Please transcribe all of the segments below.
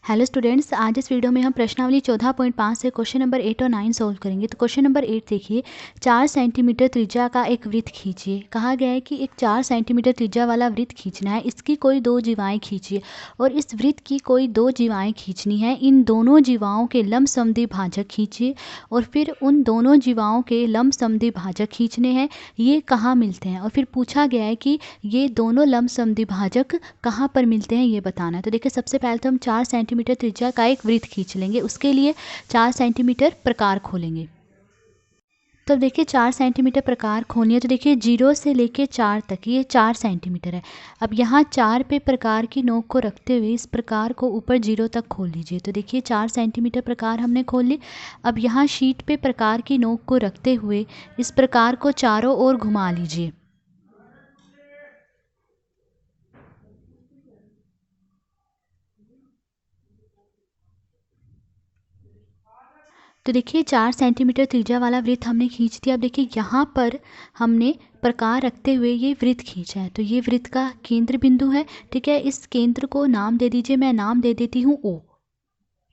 Hello students, आज इस video में हम प्रश्नावली 14.5 से क्वेश्चन नंबर 8 और 9 सॉल्व करेंगे। तो क्वेश्चन नंबर 8 देखिए, 4 सेंटीमीटर त्रिज्या का एक वृत्त खींचिए। कहा गया है कि एक 4 सेंटीमीटर त्रिज्या वाला वृत्त खींचना है, इसकी कोई दो जीवाएं खींचिए और इस वृत्त की कोई दो जीवाएं खींचनी है। इन दोनों जीवाओं के लंबसमद्वि भाजक खींचिए और फिर उन दोनों जीवाओं के लंबसमद्वि भाजक खींचने हैं, ये कहाँ मिलते हैं। और फिर पूछा गया है कि ये दोनों लंबसमद्वि भाजक कहाँ पर मिलते हैं, ये बताना है। तो देखिए, सबसे पहले तो हम 4 सेंटीमीटर त्रिज्या का एक वृत्त खींच लेंगे। उसके लिए 4 सेंटीमीटर प्रकार खोलेंगे। तो देखिए, 4 सेंटीमीटर प्रकार खोलनी है। तो देखिए, 0 से लेके 4 तक ये 4 सेंटीमीटर है। अब यहाँ 4 पे प्रकार की नोक को रखते हुए इस प्रकार को ऊपर 0 तक खोल लीजिए। तो देखिए, 4 सेंटीमीटर प्रकार हमने खोल ली। अब यहाँ शीट पे प्रकार की नोक को रखते हुए इस प्रकार को चारों ओर घुमा लीजिए। तो देखिए, 4 सेंटीमीटर त्रिज्या वाला वृत्त हमने खींच दिया। अब देखिए, यहाँ पर हमने प्रकार रखते हुए ये वृत्त खींचा है। तो ये वृत्त का केंद्र बिंदु है, ठीक है। इस केंद्र को नाम दे दीजिए, मैं नाम दे देती हूँ O।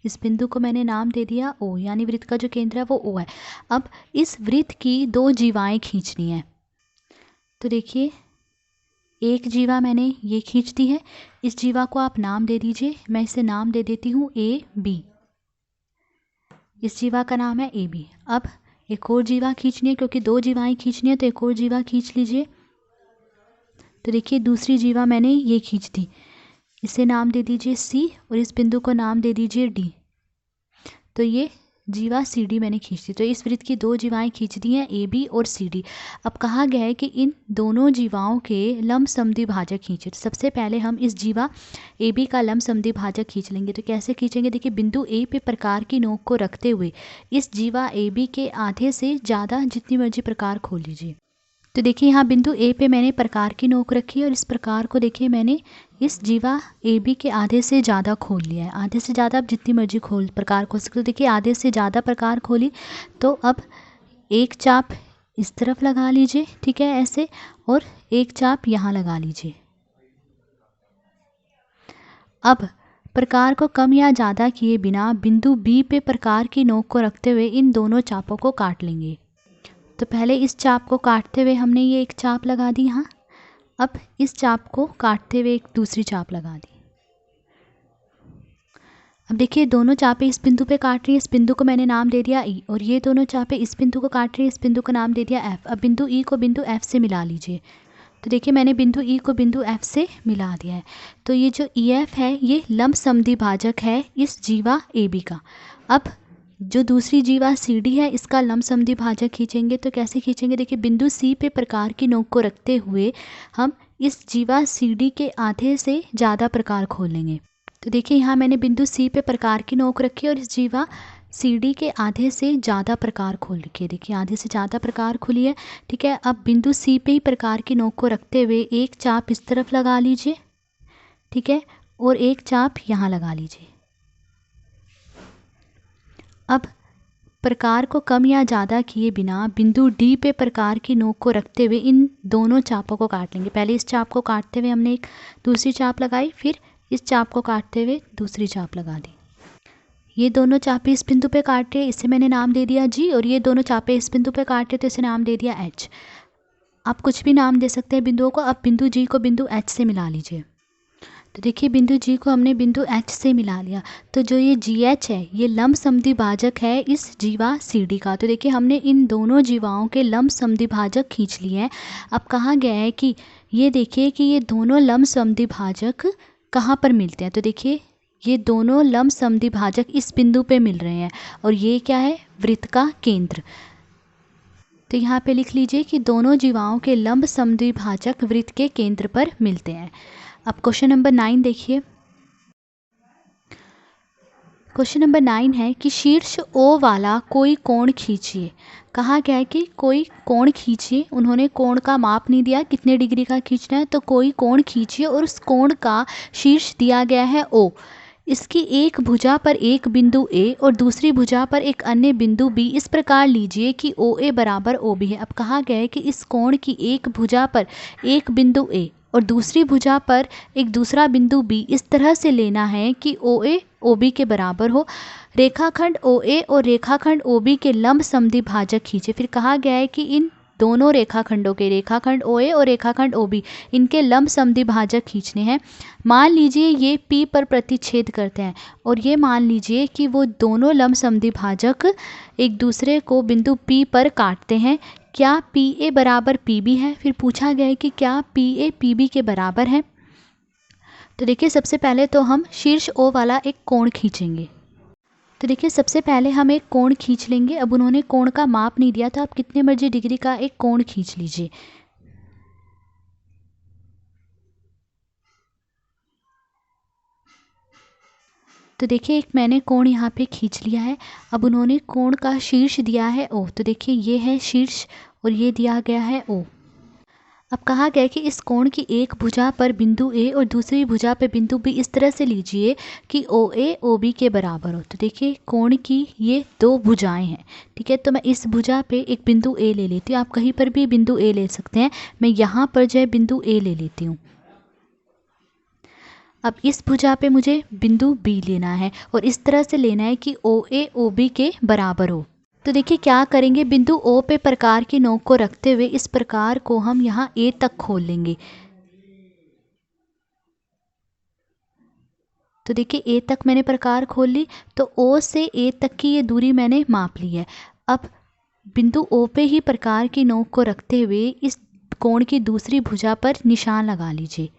इस बिंदु को मैंने नाम दे दिया O, यानी वृत्त का जो केंद्र है वो O है। अब इस वृत्त की दो जीवाएं खींचनी है। तो देखिए, एक जीवा मैंने ये खींच दी है। इस जीवा को आप नाम दे दीजिए, मैं इसे नाम दे देती हूँ AB। इस जीवा का नाम है AB। अब एक और जीवा खींचनी है, क्योंकि दो जीवाएं खींचनी है तो एक और जीवा खींच लीजिए। तो देखिए, दूसरी जीवा मैंने ये खींच दी, इसे नाम दे दीजिए C और इस बिंदु को नाम दे दीजिए D। तो ये जीवा CD मैंने खींच दी। तो इस वृत्त की दो जीवाएं खींच दी हैं, AB और CD। अब कहा गया है कि इन दोनों जीवाओं के लंबसमद्वि भाजक खींचे। तो सबसे पहले हम इस जीवा AB का लंबसमद्वि भाजक खींच लेंगे। तो कैसे खींचेंगे, देखिए, बिंदु A पे प्रकार की नोक को रखते हुए इस जीवा AB के आधे से ज़्यादा जितनी मर्जी प्रकार खोल लीजिए। तो देखिए, यहाँ बिंदु A पे मैंने प्रकार की नोक रखी है और इस प्रकार को देखिए मैंने इस जीवा AB के आधे से ज़्यादा खोल लिया है। आधे से ज़्यादा आप जितनी मर्जी प्रकार खोल सकते हो। देखिए, आधे से ज़्यादा प्रकार खोली। तो अब एक चाप इस तरफ लगा लीजिए, ठीक है, ऐसे, और एक चाप यहाँ लगा लीजिए। अब प्रकार को कम या ज़्यादा किए बिना बिंदु B पे प्रकार की नोक को रखते हुए इन दोनों चापों को काट लेंगे। तो पहले इस चाप को काटते हुए हमने ये एक चाप लगा दी यहाँ। अब इस चाप को काटते हुए एक दूसरी चाप लगा दी। अब देखिए, दोनों चापें इस बिंदु पे काट रही है। इस बिंदु को मैंने नाम दे दिया E और ये दोनों चापें इस बिंदु को काट रही है। इस बिंदु का नाम दे दिया F। अब बिंदु E को बिंदु F से मिला लीजिए। तो देखिए, मैंने बिंदु E को बिंदु F से मिला दिया है। तो ये जो EF है ये लंबसमद्वि भाजक है इस जीवा AB का। अब जो दूसरी जीवा CD है इसका लंबसमद्वि भाजक खींचेंगे। तो कैसे खींचेंगे, देखिए, बिंदु C पे प्रकार की नोक को रखते हुए हम इस जीवा CD के आधे से ज़्यादा प्रकार खोल लेंगे। तो देखिए, यहाँ मैंने बिंदु C पे प्रकार की नोक रखी और इस जीवा CD के आधे से ज़्यादा प्रकार खोल रखी है। देखिए, आधे से ज़्यादा प्रकार खुली है, ठीक है। अब बिंदु C पे ही प्रकार की नोक को रखते हुए एक चाप इस तरफ लगा लीजिए, ठीक है, और एक चाप यहाँ लगा लीजिए। अब प्रकार को कम या ज़्यादा किए बिना बिंदु D पे प्रकार की नोक को रखते हुए इन दोनों चापों को काट लेंगे। पहले इस चाप को काटते हुए हमने एक दूसरी चाप लगाई, फिर इस चाप को काटते हुए दूसरी चाप लगा दी। ये दोनों चापें इस बिंदु पे काट रहे हैं, इसे मैंने नाम दे दिया G, और ये दोनों चापें इस बिंदु पे काट रहे तो इसे नाम दे दिया H। आप कुछ भी नाम दे सकते हैं बिंदुओं को। अब बिंदु G को बिंदु H से मिला लीजिए। तो देखिए, बिंदु G को हमने बिंदु H से मिला लिया। तो जो ये GH है ये लंबसमद्वि भाजक है इस जीवा CD का। तो देखिए, हमने इन दोनों जीवाओं के लंबसमद्वि भाजक खींच लिए हैं। अब कहा गया है कि ये देखिए कि ये दोनों लंबसमद्वि भाजक कहाँ पर मिलते हैं। तो देखिए, ये दोनों लंबसमद्वि भाजक इस बिंदु पे मिल रहे हैं और ये क्या है, वृत्त का केंद्र। तो यहाँ पे लिख लीजिए कि दोनों जीवाओं के लंबसमद्वि भाजक वृत्त के केंद्र पर मिलते हैं। अब क्वेश्चन नंबर 9 देखिए। क्वेश्चन नंबर 9 है कि शीर्ष O वाला कोई कोण खींचिए। कहा गया है कि कोई कोण खींचिए। उन्होंने कोण का माप नहीं दिया, कितने डिग्री का खींचना है। तो कोई कोण खींचिए और उस कोण का शीर्ष दिया गया है O। इसकी एक भुजा पर एक बिंदु A और दूसरी भुजा पर एक अन्य बिंदु B इस प्रकार लीजिए कि OA बराबर OB है। अब कहा गया है कि इस कोण की एक भुजा पर एक बिंदु A और दूसरी भुजा पर एक दूसरा बिंदु बी इस तरह से लेना है कि ओ ए ओ बी के बराबर हो। रेखाखंड ओ ए और रेखाखंड ओ बी के लंब समद्विभाजक खींचे। फिर कहा गया है कि इन दोनों रेखाखंडों के, रेखाखंड ओ ए और रेखाखंड ओ बी, इनके लंब समद्विभाजक खींचने हैं। मान लीजिए ये P पर प्रतिच्छेद करते हैं और ये मान लीजिए कि वो दोनों लंब समद्विभाजक एक दूसरे को बिंदु P पर काटते हैं। क्या पी ए बराबर पी बी है? फिर पूछा गया है कि क्या पी ए पी बी के बराबर है। तो देखिए सबसे पहले तो हम शीर्ष ओ वाला एक कोण खींचेंगे। तो देखिए सबसे पहले हम एक कोण खींच लेंगे। अब उन्होंने कोण का माप नहीं दिया तो आप कितने मर्जी डिग्री का एक कोण खींच लीजिए। तो देखिए एक मैंने कोण यहाँ पे खींच लिया है। अब उन्होंने कोण का शीर्ष दिया है ओ। तो देखिए ये है शीर्ष और ये दिया गया है ओ। अब कहा गया है कि इस कोण की एक भुजा पर बिंदु ए और दूसरी भुजा पर बिंदु बी इस तरह से लीजिए कि ओ ए ओ बी के बराबर हो। तो देखिए कोण की ये दो भुजाएं हैं, ठीक है। तो मैं इस भुजा पे एक बिंदु ए ले लेती हूँ। आप कहीं पर भी बिंदु ए ले सकते हैं। मैं यहाँ पर जो है बिंदु ए ले लेती हूँ। अब इस भुजा पे मुझे बिंदु बी लेना है और इस तरह से लेना है कि ओ ए ओ बी के बराबर हो। तो देखिए क्या करेंगे, बिंदु ओ पे प्रकार की नोक को रखते हुए इस प्रकार को हम यहाँ ए तक खोल लेंगे। तो देखिए ए तक मैंने प्रकार खोल ली। तो ओ से ए तक की ये दूरी मैंने माप ली है। अब बिंदु ओ पे ही प्रकार की नोक को रखते हुए इस कोण की दूसरी भुजा पर निशान लगा लीजिए।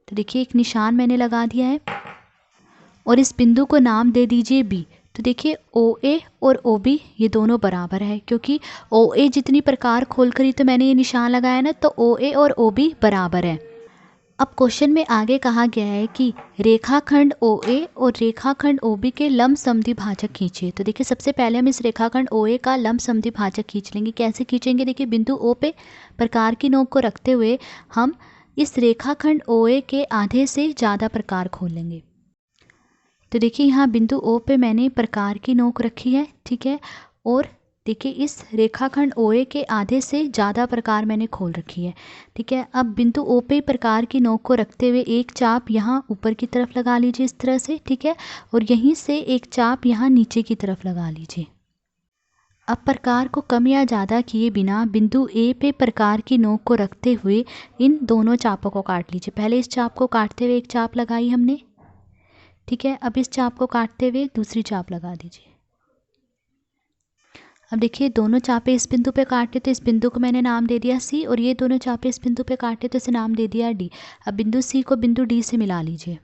तो देखिए एक निशान मैंने लगा दिया है और इस बिंदु को नाम दे दीजिए बी। तो देखिए ओ ए और ओ बी ये दोनों बराबर है, क्योंकि ओ ए जितनी प्रकार खोल करी तो मैंने ये निशान लगाया ना, तो ओ ए और ओ बी बराबर है। अब क्वेश्चन में आगे कहा गया है कि रेखाखंड ओ ए और रेखाखंड ओ बी के लंब समद्विभाजक खींचिए। तो देखिए सबसे पहले हम इस रेखाखंड ओ ए का लंब समद्विभाजक खींच लेंगे। कैसे खींचेंगे, देखिए बिंदु ओ पे प्रकार की नोक को रखते हुए हम इस रेखाखंड ओ ए के आधे से ज़्यादा प्रकार खोल लेंगे। तो देखिए यहाँ बिंदु ओ पे मैंने प्रकार की नोक रखी है, ठीक है। और देखिए इस रेखाखंड ओ ए के आधे से ज़्यादा प्रकार मैंने खोल रखी है, ठीक है। अब बिंदु ओ पे प्रकार की नोक को रखते हुए एक चाप यहाँ ऊपर की तरफ लगा लीजिए इस तरह से, ठीक है। और यहीं से एक चाप यहाँ नीचे की तरफ लगा लीजिए। अब प्रकार को कम या ज़्यादा किए बिना बिंदु ए पे प्रकार की नोक को रखते हुए इन दोनों चापों को काट लीजिए। पहले इस चाप को काटते हुए एक चाप लगाई हमने, ठीक है। अब इस चाप को काटते हुए दूसरी चाप लगा दीजिए। अब देखिए दोनों चापे इस बिंदु पे काटे तो इस बिंदु को मैंने नाम दे दिया सी, और ये दोनों चापे इस बिंदु पे काटे तो इसे नाम दे दिया डी। अब बिंदु सी को बिंदु डी से मिला लीजिए।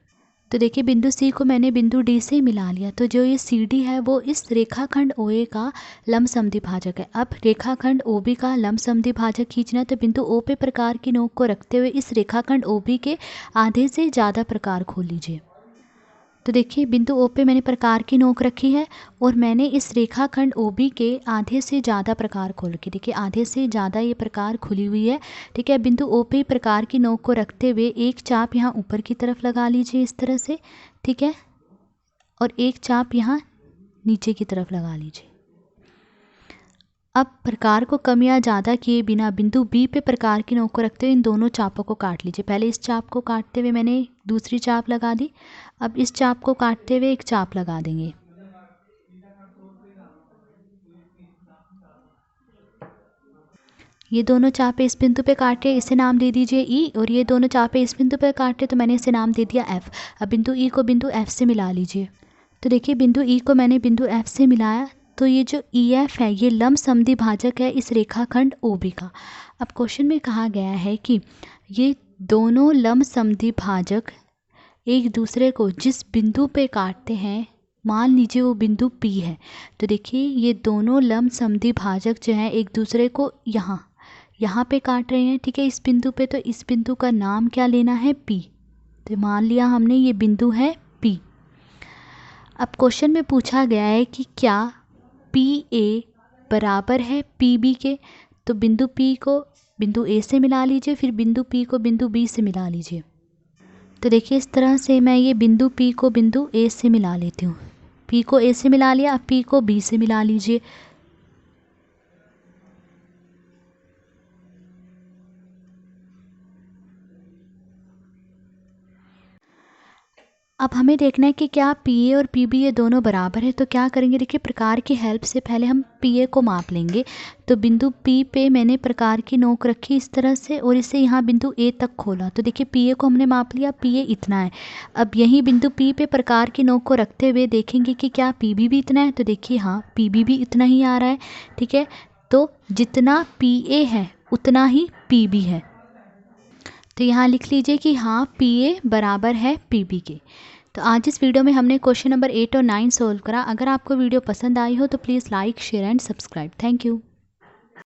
तो देखिए बिंदु सी को मैंने बिंदु डी से मिला लिया। तो जो ये सी डी है वो इस रेखाखंड ओ ए का लंब समद्विभाजक है। अब रेखाखंड ओ बी का लंब समद्विभाजक खींचना है तो बिंदु ओ पे प्रकार की नोक को रखते हुए इस रेखाखंड ओ बी के आधे से ज़्यादा प्रकार खोल लीजिए। तो देखिए बिंदु ओ पे मैंने प्रकार की नोक रखी है और मैंने इस रेखाखंड ओ बी के आधे से ज़्यादा प्रकार खोल के, देखिए आधे से ज़्यादा ये प्रकार खुली हुई है, ठीक है। बिंदु ओ पे प्रकार की नोक को रखते हुए एक चाप यहाँ ऊपर की तरफ लगा लीजिए इस तरह से, ठीक है। और एक चाप यहाँ नीचे की तरफ लगा लीजिए। अब प्रकार को कम या ज़्यादा किए बिना बिंदु बी पे प्रकार की नोक को रखते हुए इन दोनों चापों को काट लीजिए। पहले इस चाप को काटते हुए मैंने दूसरी चाप लगा दी। अब इस चाप को काटते हुए एक चाप लगा देंगे। ये दोनों चापे इस बिंदु पे काटे, इसे नाम दे दीजिए ई, और ये दोनों चापे इस बिंदु पे काटे तो मैंने इसे नाम दे दिया एफ। अब बिंदु ई को बिंदु एफ से मिला लीजिए। तो देखिए बिंदु ई को मैंने बिंदु एफ से मिलाया, तो ये जो ई एफ है ये लंब समद्विभाजक है इस रेखाखंड ओ बी का। अब क्वेश्चन में कहा गया है कि ये दोनों लंब समद्विभाजक एक दूसरे को जिस बिंदु पे काटते हैं, मान लीजिए वो बिंदु P है। तो देखिए ये दोनों लंब समद्विभाजक जो हैं एक दूसरे को यहाँ पे काट रहे हैं, ठीक है, इस बिंदु पे। तो इस बिंदु का नाम क्या लेना है, P। तो मान लिया हमने ये बिंदु है P। अब क्वेश्चन में पूछा गया है कि क्या PA बराबर है PB के। तो बिंदु P को बिंदु A से मिला लीजिए, फिर बिंदु P को बिंदु B से मिला लीजिए। तो देखिए इस तरह से मैं ये बिंदु P को बिंदु A से मिला लेती हूँ। P को A से मिला लिया, अब P को B से मिला लीजिए। अब हमें देखना है कि क्या पी ए और पी बी ये दोनों बराबर है। तो क्या करेंगे, देखिए प्रकार की हेल्प से पहले हम पी ए को माप लेंगे। तो बिंदु पी पे मैंने प्रकार की नोक रखी इस तरह से और इसे यहाँ बिंदु ए तक खोला। तो देखिए पी ए को हमने माप लिया, पी ए इतना है। अब यही बिंदु पी पे प्रकार की नोक को रखते हुए देखेंगे कि क्या पी बी भी इतना है। तो देखिए हाँ, पी बी भी इतना ही आ रहा है। ठीक है, तो जितना पी ए है उतना ही पी बी है। तो यहाँ लिख लीजिए कि हाँ पी ए बराबर है पी बी के। तो आज इस वीडियो में हमने क्वेश्चन नंबर 8 और 9 सोल्व करा। अगर आपको वीडियो पसंद आई हो तो please like, share and subscribe. Thank you.